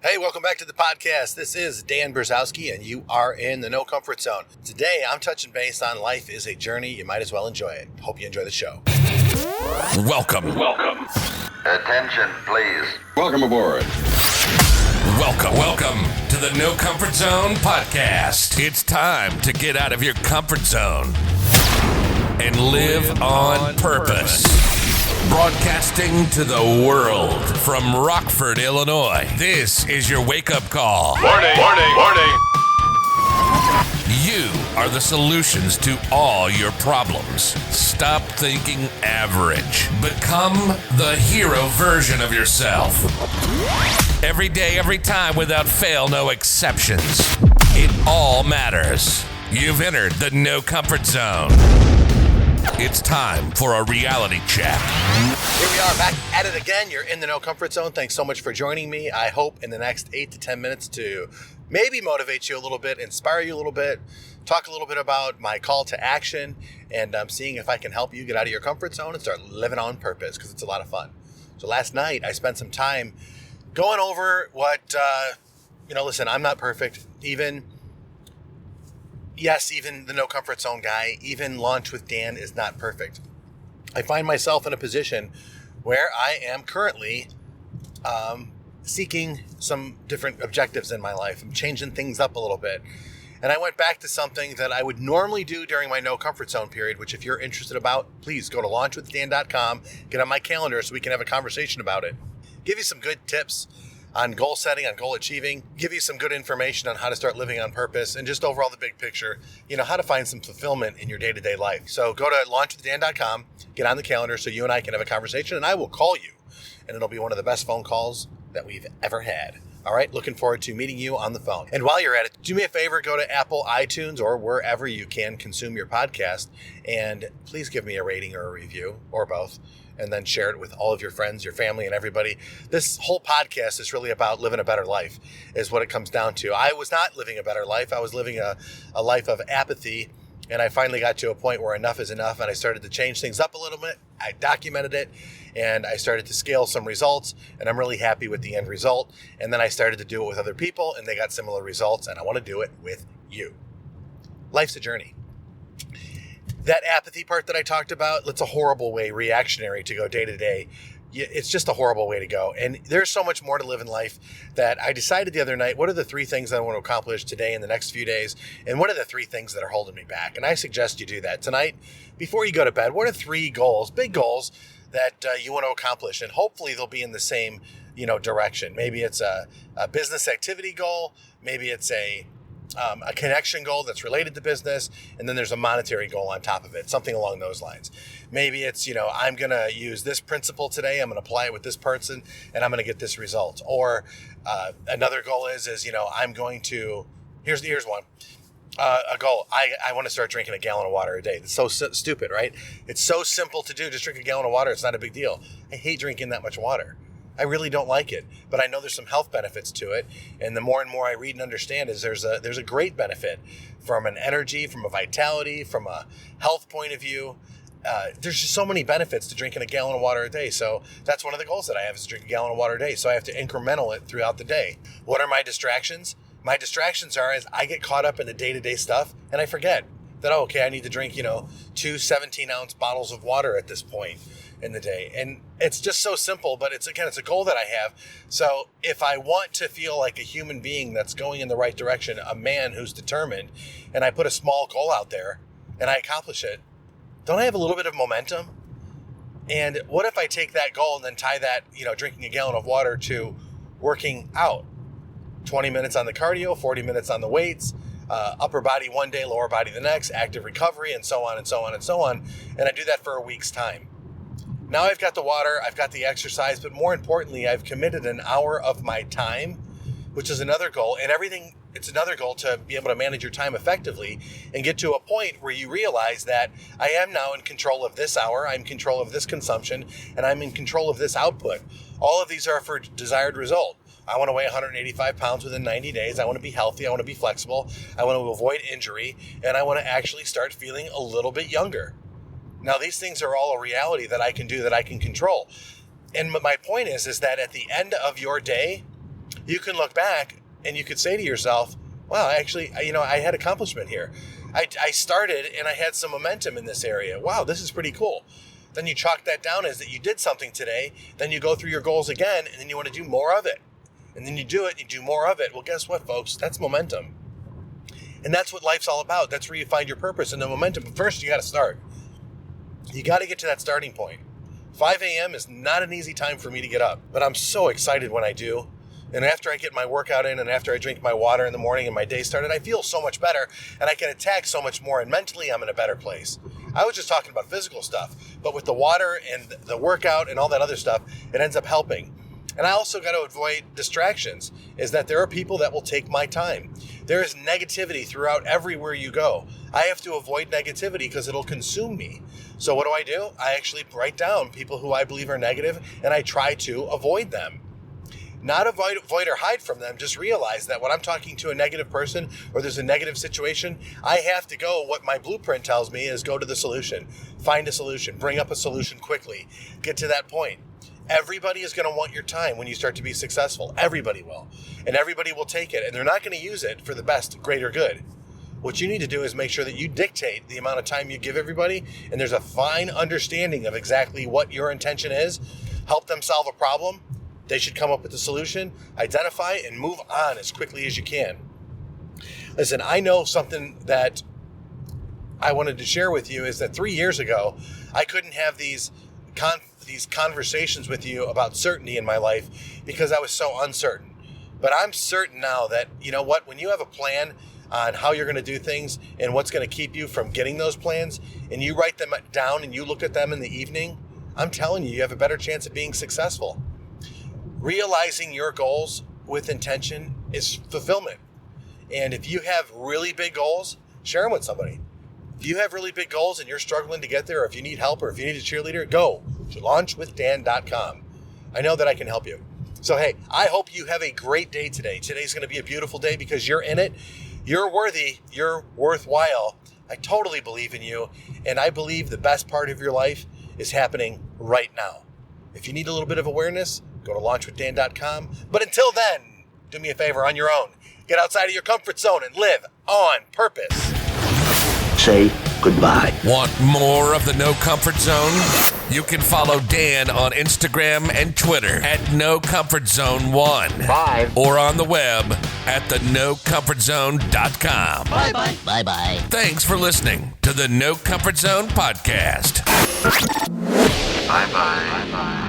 Hey, welcome back to the podcast. This is Dan Brzezowski, and you are in the No Comfort Zone. Today, I'm touching base on life is a journey. You might as well enjoy it. Hope you enjoy the show. Welcome. Attention, please. Welcome aboard. Welcome to the No Comfort Zone podcast. It's time to get out of your comfort zone and live on purpose. Broadcasting to the world from Rockford, Illinois. This is your wake-up call. Warning. You are the solutions to all your problems. Stop thinking average. Become the hero version of yourself. Every day, every time, without fail, no exceptions. It all matters. You've entered the No Comfort Zone. It's time for a reality check. Here we are back at it again. You're in the No Comfort Zone. Thanks so much for joining me. I hope in the next 8 to 10 minutes to maybe motivate you a little bit, inspire you a little bit, talk a little bit about my call to action, and seeing if I can help you get out of your comfort zone and start living on purpose, because it's a lot of fun. So last night I spent some time going over what, listen, I'm not perfect. Even the No Comfort Zone guy, even Launch with Dan is not perfect. I find myself in a position where I am currently seeking some different objectives in my life. I'm changing things up a little bit. And I went back to something that I would normally do during my No Comfort Zone period, which if you're interested about, please go to launchwithdan.com, get on my calendar so we can have a conversation about it. Give you some good tips on goal setting, on goal achieving, give you some good information on how to start living on purpose, and just overall the big picture, how to find some fulfillment in your day-to-day life. So go to launchwithdan.com, get on the calendar so you and I can have a conversation, and I will call you. And it'll be one of the best phone calls that we've ever had. All right, looking forward to meeting you on the phone. And while you're at it, do me a favor, go to Apple, iTunes, or wherever you can consume your podcast, and please give me a rating or a review, or both, and then share it with all of your friends, your family, and everybody. This whole podcast is really about living a better life, is what it comes down to. I was not living a better life. I was living a life of apathy, and I finally got to a point where enough is enough, and I started to change things up a little bit. I documented it, and I started to scale some results, and I'm really happy with the end result. And then I started to do it with other people, and they got similar results, and I want to do it with you. Life's a journey. That apathy part that I talked about, it's a horrible way, reactionary, to go day to day. It's just a horrible way to go. And there's so much more to live in life that I decided the other night, what are the 3 things I want to accomplish today in the next few days? And what are the 3 things that are holding me back? And I suggest you do that tonight. Before you go to bed, what are 3 goals, big goals, that you want to accomplish? And hopefully they'll be in the same, direction. Maybe it's a business activity goal. Maybe it's a connection goal that's related to business, and then there's a monetary goal on top of it, something along those lines. Maybe it's, I'm going to use this principle today, I'm going to apply it with this person, and I'm going to get this result. Or another goal is I'm going to, here's one, a goal. I want to start drinking a gallon of water a day. It's so stupid, right? It's so simple to do. Just drink a gallon of water. It's not a big deal. I hate drinking that much water. I really don't like it, but I know there's some health benefits to it. And the more and more I read and understand is there's a great benefit from an energy, from a vitality, from a health point of view. There's just so many benefits to drinking a gallon of water a day. So that's one of the goals that I have, is to drink a gallon of water a day. So I have to incremental it throughout the day. What are my distractions? My distractions are as I get caught up in the day-to-day stuff and I forget that, I need to drink, 2 17-ounce bottles of water at this point in the day. And it's just so simple, but it's a goal that I have. So if I want to feel like a human being that's going in the right direction, a man who's determined, and I put a small goal out there and I accomplish it, don't I have a little bit of momentum? And what if I take that goal and then tie that, drinking a gallon of water to working out? 20 minutes on the cardio, 40 minutes on the weights, upper body one day, lower body the next, active recovery, and so on and so on and so on. And I do that for a week's time. Now I've got the water, I've got the exercise, but more importantly, I've committed an hour of my time, which is another goal. And it's another goal to be able to manage your time effectively and get to a point where you realize that I am now in control of this hour, I'm in control of this consumption, and I'm in control of this output. All of these are for desired result. I want to weigh 185 pounds within 90 days. I want to be healthy. I want to be flexible. I want to avoid injury. And I want to actually start feeling a little bit younger. Now, these things are all a reality that I can do, that I can control. And my point is that at the end of your day, you can look back and you could say to yourself, wow, actually, I had accomplishment here. I started and I had some momentum in this area. Wow, this is pretty cool. Then you chalk that down as that you did something today. Then you go through your goals again, and then you want to do more of it. And then you do it, you do more of it. Well, guess what, folks? That's momentum. And that's what life's all about. That's where you find your purpose and the momentum. But first, you got to start. You got to get to that starting point. 5 a.m. is not an easy time for me to get up, but I'm so excited when I do. And after I get my workout in and after I drink my water in the morning and my day started, I feel so much better and I can attack so much more. And mentally, I'm in a better place. I was just talking about physical stuff, but with the water and the workout and all that other stuff, it ends up helping. And I also got to avoid distractions, is that there are people that will take my time. There is negativity throughout everywhere you go. I have to avoid negativity because it'll consume me. So what do? I actually write down people who I believe are negative and I try to avoid them. Not avoid or hide from them, just realize that when I'm talking to a negative person or there's a negative situation, I have to go, what my blueprint tells me is go to the solution, find a solution, bring up a solution quickly, get to that point. Everybody is going to want your time when you start to be successful. Everybody will. And everybody will take it. And they're not going to use it for the best, greater good. What you need to do is make sure that you dictate the amount of time you give everybody, and there's a fine understanding of exactly what your intention is. Help them solve a problem. They should come up with a solution, identify, and move on as quickly as you can. Listen, I know something that I wanted to share with you is that 3 years ago, I couldn't have these conversations with you about certainty in my life because I was so uncertain. But I'm certain now that, you know what, when you have a plan on how you're going to do things and what's going to keep you from getting those plans, and you write them down and you look at them in the evening, I'm telling you, you have a better chance of being successful. Realizing your goals with intention is fulfillment. And if you have really big goals, share them with somebody. If you have really big goals and you're struggling to get there, or if you need help, or if you need a cheerleader, go to launchwithdan.com. I know that I can help you. So, hey, I hope you have a great day today. Today's going to be a beautiful day because you're in it. You're worthy. You're worthwhile. I totally believe in you. And I believe the best part of your life is happening right now. If you need a little bit of awareness, go to launchwithdan.com. But until then, do me a favor on your own. Get outside of your comfort zone and live on purpose. Say goodbye. Want more of the No Comfort Zone? You can follow Dan on Instagram and Twitter at NoComfortZone1. Bye. Or on the web at thenocomfortzone.com. Bye-bye. Bye-bye. Thanks for listening to the No Comfort Zone podcast. Bye-bye. Bye-bye.